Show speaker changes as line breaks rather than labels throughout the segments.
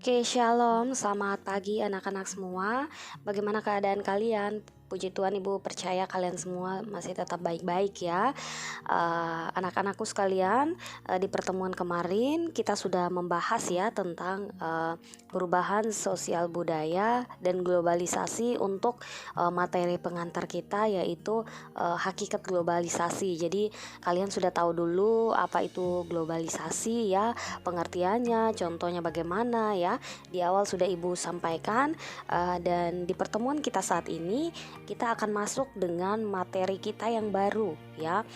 Oke, shalom, selamat pagi anak-anak semua. Bagaimana keadaan kalian? Puji Tuhan, Ibu percaya kalian semua masih tetap baik-baik ya. Anak-anakku sekalian, di pertemuan kemarin kita sudah membahas ya tentang perubahan sosial budaya dan globalisasi untuk materi pengantar kita, yaitu hakikat globalisasi. Jadi kalian sudah tahu dulu apa itu globalisasi ya, pengertiannya, contohnya bagaimana ya. Di awal sudah Ibu sampaikan, dan di pertemuan kita saat ini kita akan masuk dengan materi kita yang baru ya,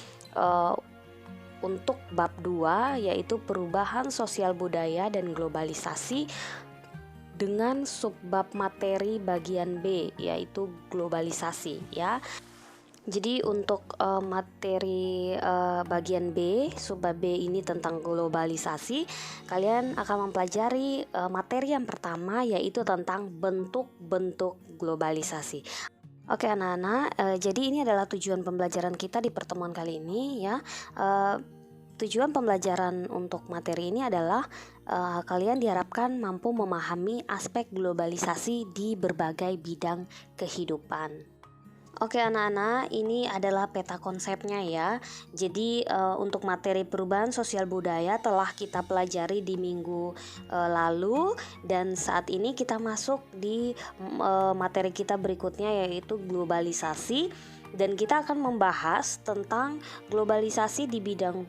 untuk bab 2, yaitu perubahan sosial budaya dan globalisasi, dengan subbab materi bagian B, yaitu globalisasi ya. Jadi untuk materi bagian B, subbab B ini tentang globalisasi, kalian akan mempelajari materi yang pertama, yaitu tentang bentuk-bentuk globalisasi. Oke anak-anak, jadi ini adalah tujuan pembelajaran kita di pertemuan kali ini ya. Tujuan pembelajaran untuk materi ini adalah kalian diharapkan mampu memahami aspek globalisasi di berbagai bidang kehidupan. Oke anak-anak, ini adalah peta konsepnya ya. Jadi untuk materi perubahan sosial budaya telah kita pelajari di minggu lalu, dan saat ini kita masuk di materi kita berikutnya, yaitu globalisasi. Dan kita akan membahas tentang globalisasi di bidang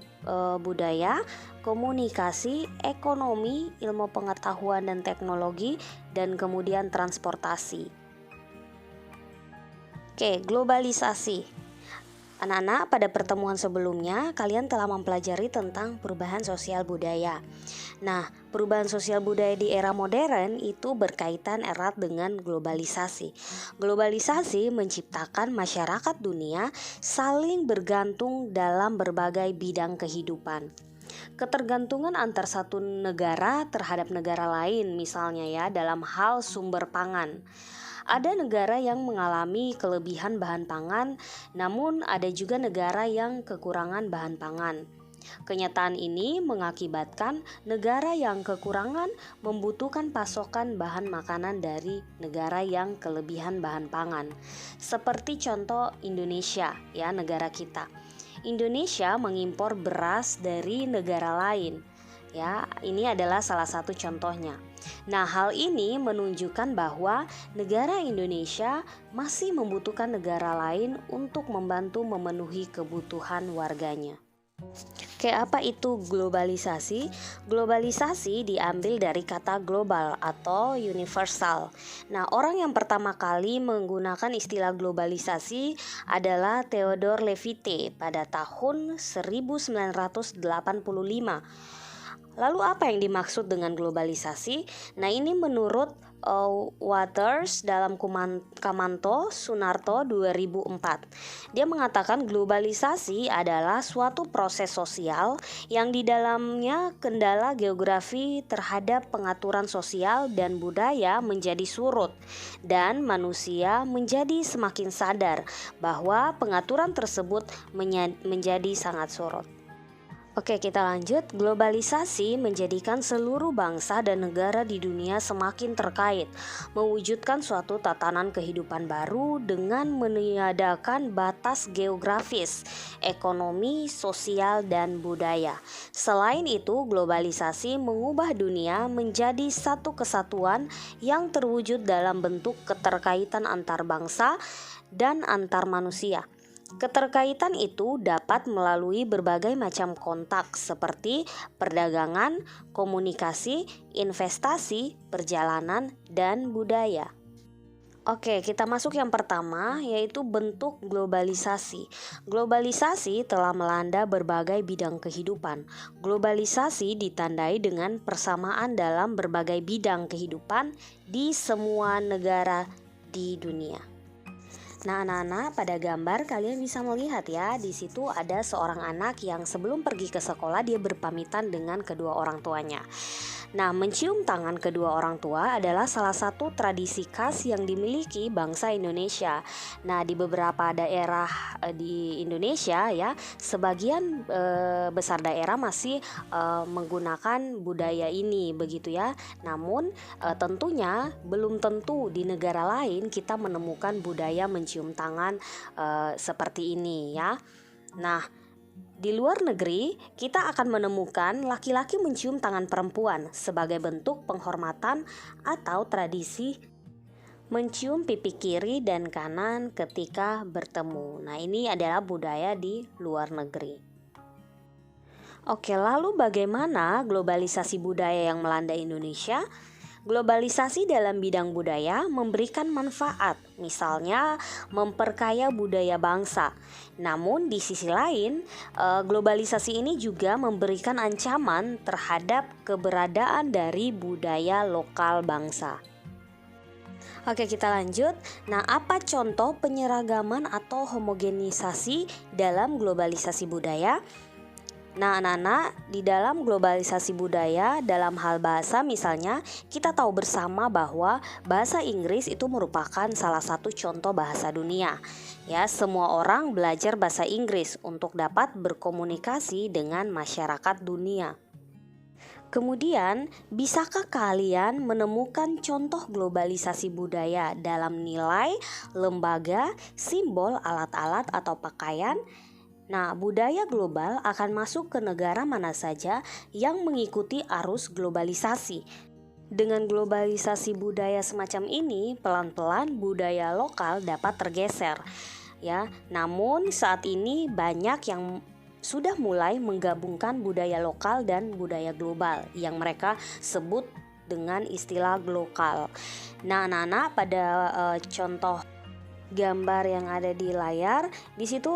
budaya, komunikasi, ekonomi, ilmu pengetahuan dan teknologi, dan kemudian transportasi. Oke, globalisasi. Anak-anak, pada pertemuan sebelumnya kalian telah mempelajari tentang perubahan sosial budaya. Nah, perubahan sosial budaya di era modern itu berkaitan erat dengan globalisasi. Globalisasi menciptakan masyarakat dunia saling bergantung dalam berbagai bidang kehidupan. Ketergantungan antar satu negara terhadap negara lain, misalnya ya dalam hal sumber pangan. Ada negara yang mengalami kelebihan bahan pangan, namun ada juga negara yang kekurangan bahan pangan. Kenyataan ini mengakibatkan negara yang kekurangan membutuhkan pasokan bahan makanan dari negara yang kelebihan bahan pangan. Seperti contoh Indonesia ya, negara kita. Indonesia mengimpor beras dari negara lain. Ya, ini adalah salah satu contohnya. Nah, hal ini menunjukkan bahwa negara Indonesia masih membutuhkan negara lain untuk membantu memenuhi kebutuhan warganya. Oke, apa itu globalisasi? Globalisasi diambil dari kata global atau universal. Nah, orang yang pertama kali menggunakan istilah globalisasi adalah Theodore Levite pada tahun 1985. Lalu apa yang dimaksud dengan globalisasi? Nah, ini menurut Waters dalam Kamanto Sunarto 2004. Dia mengatakan globalisasi adalah suatu proses sosial yang di dalamnya kendala geografi terhadap pengaturan sosial dan budaya menjadi surut, dan manusia menjadi semakin sadar bahwa pengaturan tersebut menjadi sangat surut. Oke, kita lanjut. Globalisasi menjadikan seluruh bangsa dan negara di dunia semakin terkait, mewujudkan suatu tatanan kehidupan baru dengan meniadakan batas geografis, ekonomi, sosial, dan budaya. Selain itu, globalisasi mengubah dunia menjadi satu kesatuan yang terwujud dalam bentuk keterkaitan antar bangsa dan antar manusia. Keterkaitan itu dapat melalui berbagai macam kontak seperti perdagangan, komunikasi, investasi, perjalanan, dan budaya. Oke, kita masuk yang pertama, yaitu bentuk globalisasi. Globalisasi telah melanda berbagai bidang kehidupan. Globalisasi ditandai dengan persamaan dalam berbagai bidang kehidupan di semua negara di dunia. Nah, anak-anak, pada gambar kalian bisa melihat ya, di situ ada seorang anak yang sebelum pergi ke sekolah dia berpamitan dengan kedua orang tuanya. Nah, mencium tangan kedua orang tua adalah salah satu tradisi khas yang dimiliki bangsa Indonesia. Nah, di beberapa daerah di Indonesia ya, sebagian besar daerah masih menggunakan budaya ini begitu ya. Namun tentunya belum tentu di negara lain kita menemukan budaya mencium tangan seperti ini ya. Nah, di luar negeri, kita akan menemukan laki-laki mencium tangan perempuan sebagai bentuk penghormatan atau tradisi mencium pipi kiri dan kanan ketika bertemu. Nah, ini adalah budaya di luar negeri. Oke, lalu bagaimana globalisasi budaya yang melanda Indonesia? Globalisasi dalam bidang budaya memberikan manfaat, misalnya memperkaya budaya bangsa. Namun di sisi lain, globalisasi ini juga memberikan ancaman terhadap keberadaan dari budaya lokal bangsa. Oke, kita lanjut. Nah, apa contoh penyeragaman atau homogenisasi dalam globalisasi budaya? Nah, anak-anak, di dalam globalisasi budaya dalam hal bahasa misalnya, kita tahu bersama bahwa bahasa Inggris itu merupakan salah satu contoh bahasa dunia. Ya, semua orang belajar bahasa Inggris untuk dapat berkomunikasi dengan masyarakat dunia. Kemudian, bisakah kalian menemukan contoh globalisasi budaya dalam nilai, lembaga, simbol, alat-alat atau pakaian? Nah, budaya global akan masuk ke negara mana saja yang mengikuti arus globalisasi. Dengan globalisasi budaya semacam ini, pelan-pelan budaya lokal dapat tergeser. Ya, namun saat ini banyak yang sudah mulai menggabungkan budaya lokal dan budaya global yang mereka sebut dengan istilah glokal. Nah, anak-anak, pada contoh gambar yang ada di layar, di situ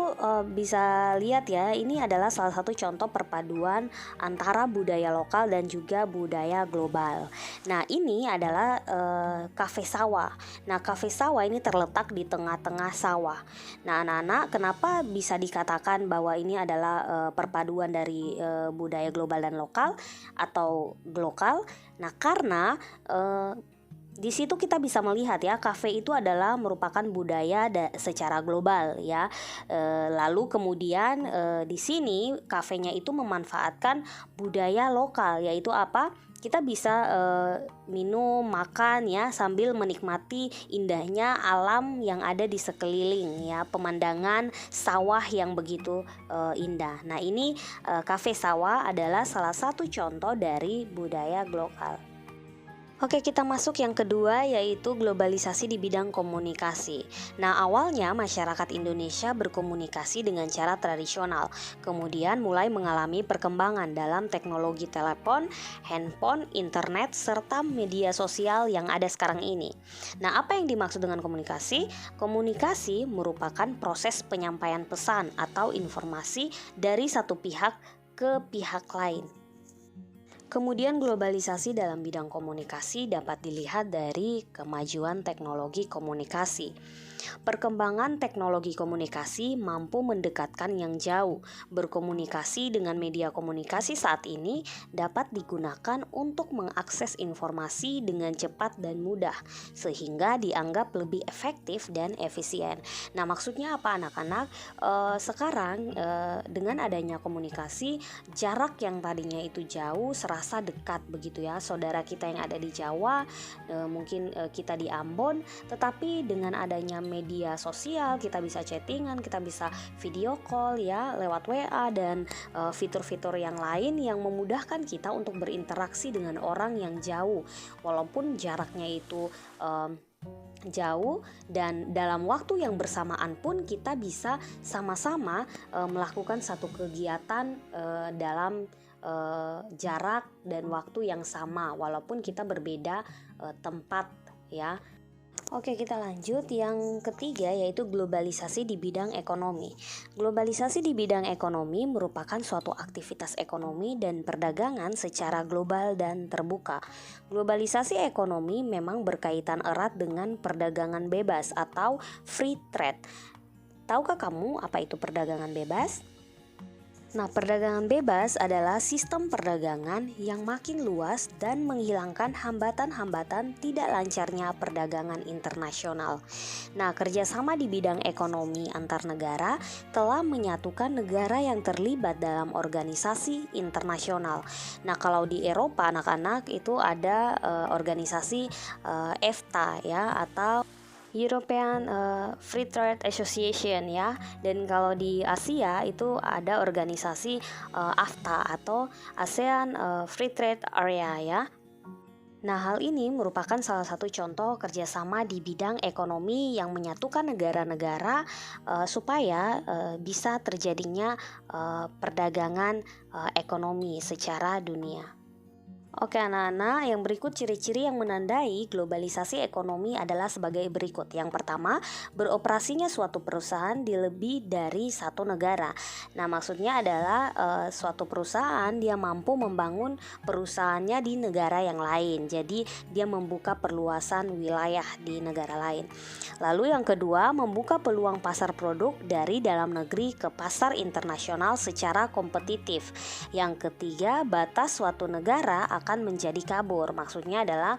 bisa lihat ya, ini adalah salah satu contoh perpaduan antara budaya lokal dan juga budaya global. Nah, ini adalah kafe sawah. Nah, kafe sawah ini terletak di tengah-tengah sawah. Nah, anak-anak, kenapa bisa dikatakan bahwa ini adalah perpaduan dari budaya global dan lokal atau glokal? Nah, karena di situ kita bisa melihat ya, kafe itu adalah merupakan budaya secara global ya. Lalu kemudian di sini kafenya itu memanfaatkan budaya lokal, yaitu apa? Kita bisa minum, makan ya, sambil menikmati indahnya alam yang ada di sekeliling ya, pemandangan sawah yang begitu indah. Nah, ini kafe sawah adalah salah satu contoh dari budaya global. Oke, kita masuk yang kedua, yaitu globalisasi di bidang komunikasi. Nah, awalnya masyarakat Indonesia berkomunikasi dengan cara tradisional, kemudian mulai mengalami perkembangan dalam teknologi telepon, handphone, internet, serta media sosial yang ada sekarang ini. Nah, apa yang dimaksud dengan komunikasi? Komunikasi merupakan proses penyampaian pesan atau informasi dari satu pihak ke pihak lain. Kemudian globalisasi dalam bidang komunikasi dapat dilihat dari kemajuan teknologi komunikasi. Perkembangan teknologi komunikasi mampu mendekatkan yang jauh. Berkomunikasi dengan media komunikasi saat ini dapat digunakan untuk mengakses informasi dengan cepat dan mudah, sehingga dianggap lebih efektif dan efisien. Nah, maksudnya apa anak-anak? Sekarang dengan adanya komunikasi, jarak yang tadinya itu jauh serasa dekat begitu ya. Saudara kita yang ada di Jawa, mungkin kita di Ambon, tetapi dengan adanya media sosial kita bisa chattingan, kita bisa video call ya lewat WA dan fitur-fitur yang lain yang memudahkan kita untuk berinteraksi dengan orang yang jauh walaupun jaraknya itu jauh, dan dalam waktu yang bersamaan pun kita bisa sama-sama melakukan satu kegiatan dalam jarak dan waktu yang sama walaupun kita berbeda tempat ya. Oke, kita lanjut yang ketiga, yaitu globalisasi di bidang ekonomi. Globalisasi di bidang ekonomi merupakan suatu aktivitas ekonomi dan perdagangan secara global dan terbuka. Globalisasi ekonomi memang berkaitan erat dengan perdagangan bebas atau free trade. Tahukah kamu apa itu perdagangan bebas? Nah, perdagangan bebas adalah sistem perdagangan yang makin luas dan menghilangkan hambatan-hambatan tidak lancarnya perdagangan internasional. Nah, kerjasama di bidang ekonomi antar negara telah menyatukan negara yang terlibat dalam organisasi internasional. Nah, kalau di Eropa anak-anak itu ada organisasi EFTA ya, atau European Free Trade Association ya, dan kalau di Asia itu ada organisasi AFTA atau ASEAN Free Trade Area ya. Nah, hal ini merupakan salah satu contoh kerjasama di bidang ekonomi yang menyatukan negara-negara supaya bisa terjadinya perdagangan ekonomi secara dunia. Oke anak-anak, yang berikut ciri-ciri yang menandai globalisasi ekonomi adalah sebagai berikut. Yang pertama, beroperasinya suatu perusahaan di lebih dari satu negara. Nah, maksudnya adalah suatu perusahaan dia mampu membangun perusahaannya di negara yang lain. Jadi, dia membuka perluasan wilayah di negara lain. Lalu yang kedua, membuka peluang pasar produk dari dalam negeri ke pasar internasional secara kompetitif. Yang ketiga, batas suatu negara akan menjadi kabur. Maksudnya adalah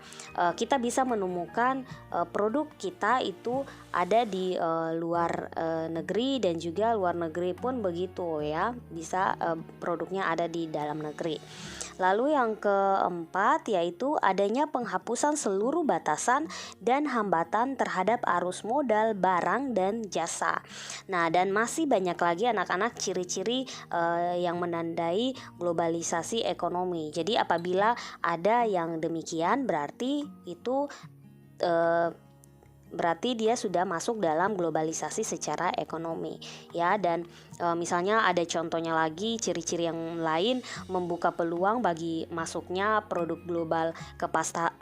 kita bisa menemukan produk kita itu ada di luar negeri, dan juga luar negeri pun begitu ya, bisa produknya ada di dalam negeri. Lalu yang keempat yaitu adanya penghapusan seluruh batasan dan hambatan terhadap arus modal, barang, dan jasa. Nah, dan masih banyak lagi anak-anak ciri-ciri yang menandai globalisasi ekonomi. Jadi apabila ada yang demikian berarti itu berarti dia sudah masuk dalam globalisasi secara ekonomi ya. Dan misalnya ada contohnya lagi, ciri-ciri yang lain, membuka peluang bagi masuknya produk global ke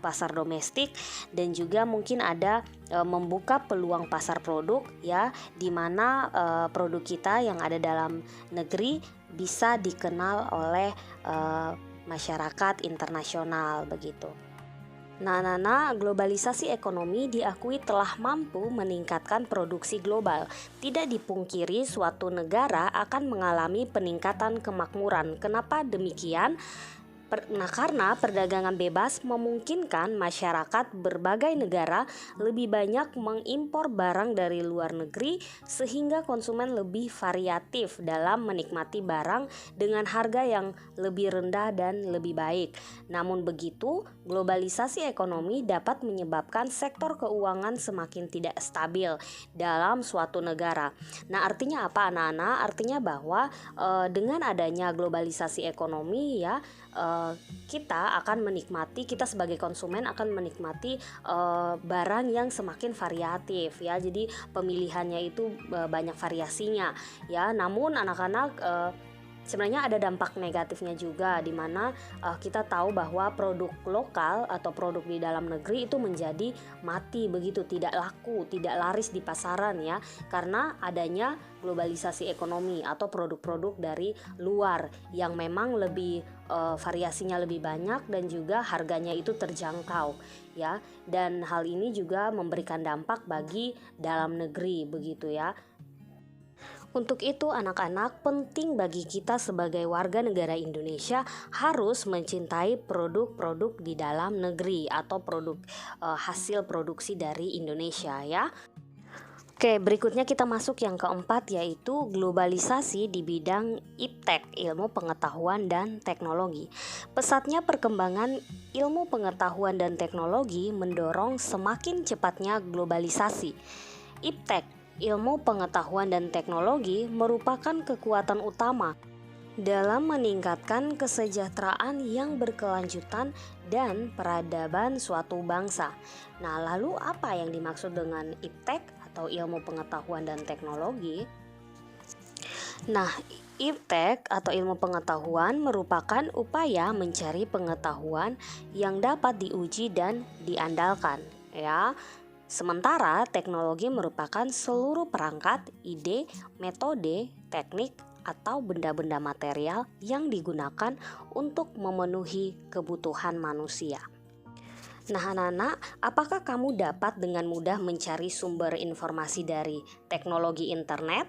pasar domestik, dan juga mungkin ada membuka peluang pasar produk ya, di mana produk kita yang ada dalam negeri bisa dikenal oleh masyarakat internasional begitu. Nah, globalisasi ekonomi diakui telah mampu meningkatkan produksi global. Tidak dipungkiri suatu negara akan mengalami peningkatan kemakmuran. Kenapa demikian? Nah, karena perdagangan bebas memungkinkan masyarakat berbagai negara lebih banyak mengimpor barang dari luar negeri, sehingga konsumen lebih variatif dalam menikmati barang dengan harga yang lebih rendah dan lebih baik. Namun begitu, globalisasi ekonomi dapat menyebabkan sektor keuangan semakin tidak stabil dalam suatu negara. Nah, artinya apa anak-anak? Artinya bahwa dengan adanya globalisasi ekonomi ya, kita sebagai konsumen akan menikmati barang yang semakin variatif ya. Jadi pemilihannya itu banyak variasinya ya. Namun anak-anak sebenarnya ada dampak negatifnya juga, di mana kita tahu bahwa produk lokal atau produk di dalam negeri itu menjadi mati begitu, tidak laku, tidak laris di pasaran ya, karena adanya globalisasi ekonomi atau produk-produk dari luar yang memang lebih variasinya lebih banyak dan juga harganya itu terjangkau ya. Dan hal ini juga memberikan dampak bagi dalam negeri begitu ya. Untuk itu anak-anak, penting bagi kita sebagai warga negara Indonesia harus mencintai produk-produk di dalam negeri atau produk hasil produksi dari Indonesia ya. Oke, berikutnya kita masuk yang keempat, yaitu globalisasi di bidang iptek, ilmu pengetahuan dan teknologi. Pesatnya perkembangan ilmu pengetahuan dan teknologi mendorong semakin cepatnya globalisasi. Iptek, ilmu pengetahuan dan teknologi, merupakan kekuatan utama dalam meningkatkan kesejahteraan yang berkelanjutan dan peradaban suatu bangsa. Nah, lalu apa yang dimaksud dengan iptek atau ilmu pengetahuan dan teknologi? Nah, iptek atau ilmu pengetahuan merupakan upaya mencari pengetahuan yang dapat diuji dan diandalkan ya. Sementara teknologi merupakan seluruh perangkat, ide, metode, teknik, atau benda-benda material yang digunakan untuk memenuhi kebutuhan manusia. Nah anak-anak, apakah kamu dapat dengan mudah mencari sumber informasi dari teknologi internet?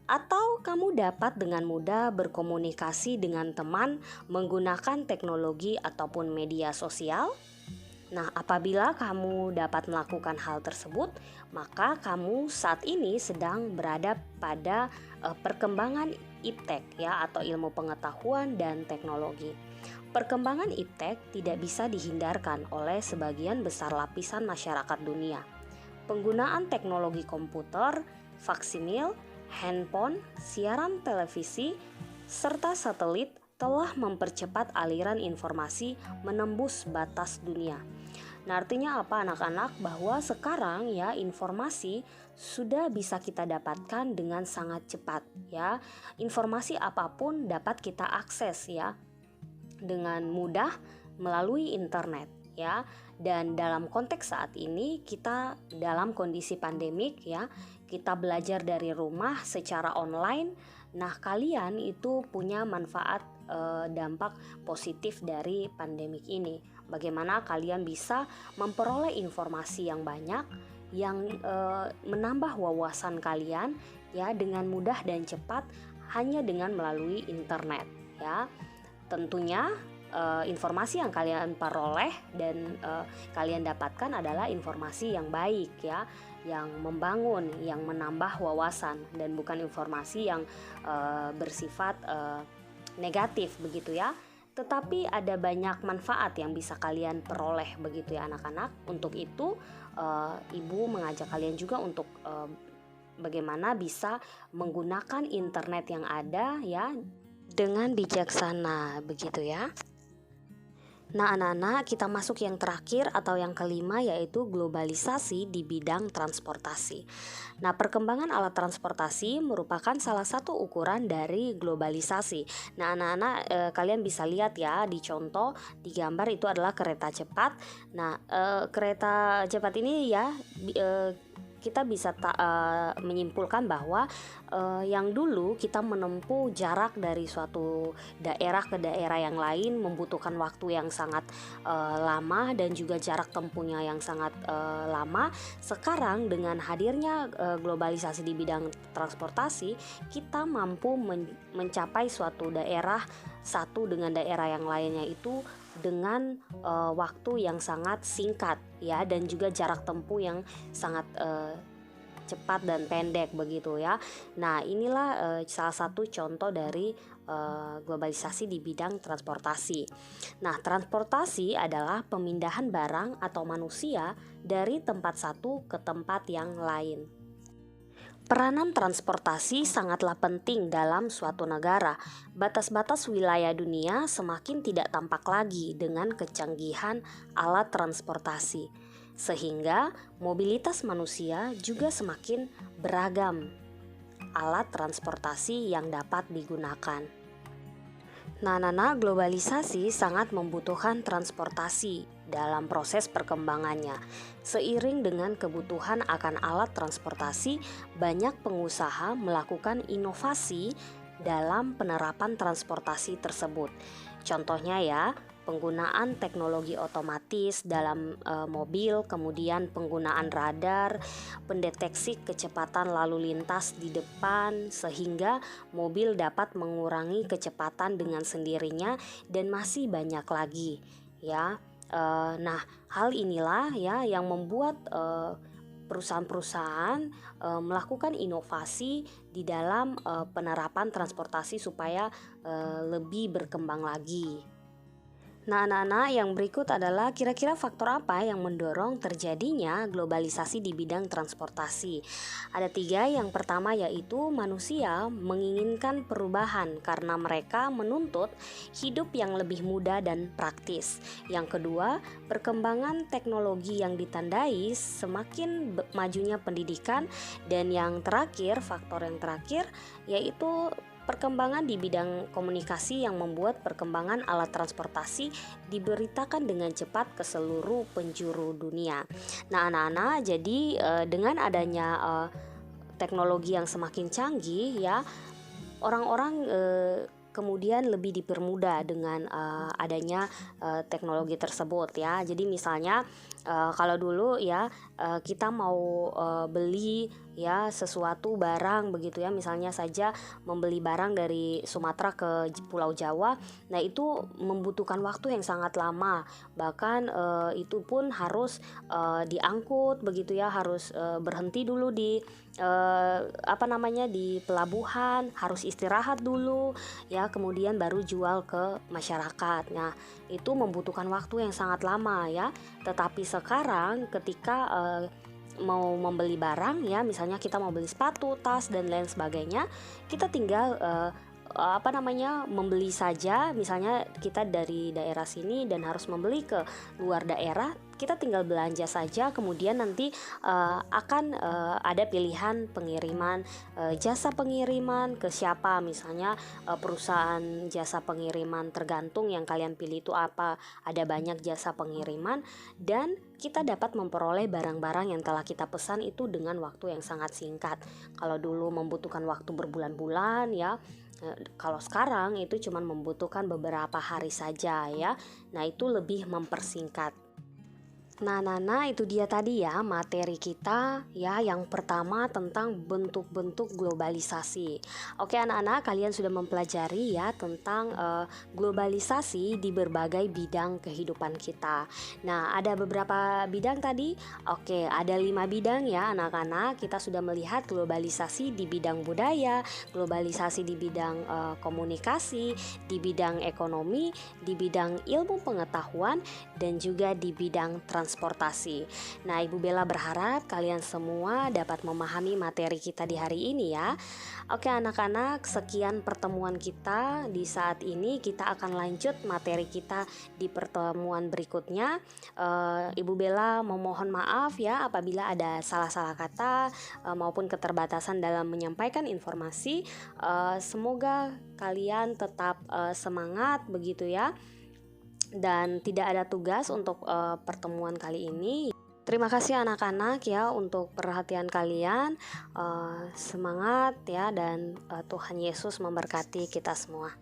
Atau kamu dapat dengan mudah berkomunikasi dengan teman menggunakan teknologi ataupun media sosial. Nah, apabila kamu dapat melakukan hal tersebut, maka kamu saat ini sedang berada pada perkembangan iptek ya, atau ilmu pengetahuan dan teknologi. Perkembangan iptek tidak bisa dihindarkan oleh sebagian besar lapisan masyarakat dunia. Penggunaan teknologi komputer, faksimil, handphone, siaran televisi, serta satelit telah mempercepat aliran informasi menembus batas dunia. Nah, artinya apa anak-anak? Bahwa sekarang ya informasi sudah bisa kita dapatkan dengan sangat cepat ya. Informasi apapun dapat kita akses ya dengan mudah melalui internet ya. Dan dalam konteks saat ini kita dalam kondisi pandemik ya, kita belajar dari rumah secara online. Nah, kalian itu punya manfaat dampak positif dari pandemik ini. Bagaimana kalian bisa memperoleh informasi yang banyak yang menambah wawasan kalian ya dengan mudah dan cepat hanya dengan melalui internet ya. Tentunya informasi yang kalian peroleh dan kalian dapatkan adalah informasi yang baik ya, yang membangun, yang menambah wawasan, dan bukan informasi yang bersifat negatif begitu ya. Tetapi ada banyak manfaat yang bisa kalian peroleh begitu ya anak-anak. Untuk itu ibu mengajak kalian juga untuk bagaimana bisa menggunakan internet yang ada ya dengan bijaksana begitu ya. Nah, anak-anak, kita masuk yang terakhir atau yang kelima, yaitu globalisasi di bidang transportasi. Nah, perkembangan alat transportasi merupakan salah satu ukuran dari globalisasi. Nah, anak-anak, kalian bisa lihat ya di contoh, di gambar itu adalah kereta cepat. Nah, kereta cepat ini ya kita bisa menyimpulkan bahwa yang dulu kita menempuh jarak dari suatu daerah ke daerah yang lain membutuhkan waktu yang sangat lama dan juga jarak tempuhnya yang sangat lama. Sekarang dengan hadirnya globalisasi di bidang transportasi, kita mampu mencapai suatu daerah satu dengan daerah yang lainnya itu dengan waktu yang sangat singkat ya, dan juga jarak tempuh yang sangat cepat dan pendek begitu ya. Nah, inilah salah satu contoh dari globalisasi di bidang transportasi. Nah, transportasi adalah pemindahan barang atau manusia dari tempat satu ke tempat yang lain. Peranan transportasi sangatlah penting dalam suatu negara. Batas-batas wilayah dunia semakin tidak tampak lagi dengan kecanggihan alat transportasi, sehingga mobilitas manusia juga semakin beragam alat transportasi yang dapat digunakan. Nah, globalisasi sangat membutuhkan transportasi dalam proses perkembangannya. Seiring dengan kebutuhan akan alat transportasi, banyak pengusaha melakukan inovasi dalam penerapan transportasi tersebut. Contohnya ya, penggunaan teknologi otomatis dalam mobil, kemudian penggunaan radar, pendeteksi kecepatan lalu lintas di depan sehingga mobil dapat mengurangi kecepatan dengan sendirinya, dan masih banyak lagi ya. Nah, hal inilah ya yang membuat perusahaan-perusahaan melakukan inovasi di dalam penerapan transportasi supaya lebih berkembang lagi. Nah, anak-anak, yang berikut adalah kira-kira faktor apa yang mendorong terjadinya globalisasi di bidang transportasi. Ada 3. Yang pertama yaitu manusia menginginkan perubahan karena mereka menuntut hidup yang lebih mudah dan praktis. Yang kedua, perkembangan teknologi yang ditandai semakin majunya pendidikan. Dan yang terakhir, faktor yang terakhir yaitu perkembangan di bidang komunikasi yang membuat perkembangan alat transportasi diberitakan dengan cepat ke seluruh penjuru dunia. Nah, anak-anak, jadi dengan adanya teknologi yang semakin canggih ya, orang-orang kemudian lebih dipermudah dengan adanya teknologi tersebut ya. Jadi misalnya Kalau dulu ya kita mau beli ya sesuatu barang begitu ya, misalnya saja membeli barang dari Sumatera ke Pulau Jawa, nah itu membutuhkan waktu yang sangat lama, bahkan itu pun harus diangkut begitu ya, harus berhenti dulu di di pelabuhan, harus istirahat dulu ya, kemudian baru jual ke masyarakat. Nah itu membutuhkan waktu yang sangat lama ya. Tetapi sekarang ketika mau membeli barang ya, misalnya kita mau beli sepatu, tas dan lain sebagainya, kita tinggal membeli saja. Misalnya kita dari daerah sini dan harus membeli ke luar daerah, kita tinggal belanja saja, kemudian nanti akan ada pilihan pengiriman, jasa pengiriman ke siapa, misalnya perusahaan jasa pengiriman, tergantung yang kalian pilih itu apa, ada banyak jasa pengiriman, dan kita dapat memperoleh barang-barang yang telah kita pesan itu dengan waktu yang sangat singkat. Kalau dulu membutuhkan waktu berbulan-bulan ya, kalau sekarang itu cuma membutuhkan beberapa hari saja ya. Nah itu lebih mempersingkat. Nah, itu dia tadi ya materi kita ya, yang pertama tentang bentuk-bentuk globalisasi. Oke anak-anak, kalian sudah mempelajari ya tentang globalisasi di berbagai bidang kehidupan kita. Nah, ada beberapa bidang tadi. Oke, ada 5 bidang ya anak-anak. Kita sudah melihat globalisasi di bidang budaya, globalisasi di bidang komunikasi, di bidang ekonomi, di bidang ilmu pengetahuan, dan juga di bidang transportasi. Nah, Ibu Bella berharap kalian semua dapat memahami materi kita di hari ini ya. Oke anak-anak, sekian pertemuan kita di saat ini. Kita akan lanjut materi kita di pertemuan berikutnya. Ibu Bella memohon maaf ya apabila ada salah-salah kata maupun keterbatasan dalam menyampaikan informasi. Semoga kalian tetap semangat begitu ya, dan tidak ada tugas untuk pertemuan kali ini. Terima kasih anak-anak ya untuk perhatian kalian. Semangat ya, dan Tuhan Yesus memberkati kita semua.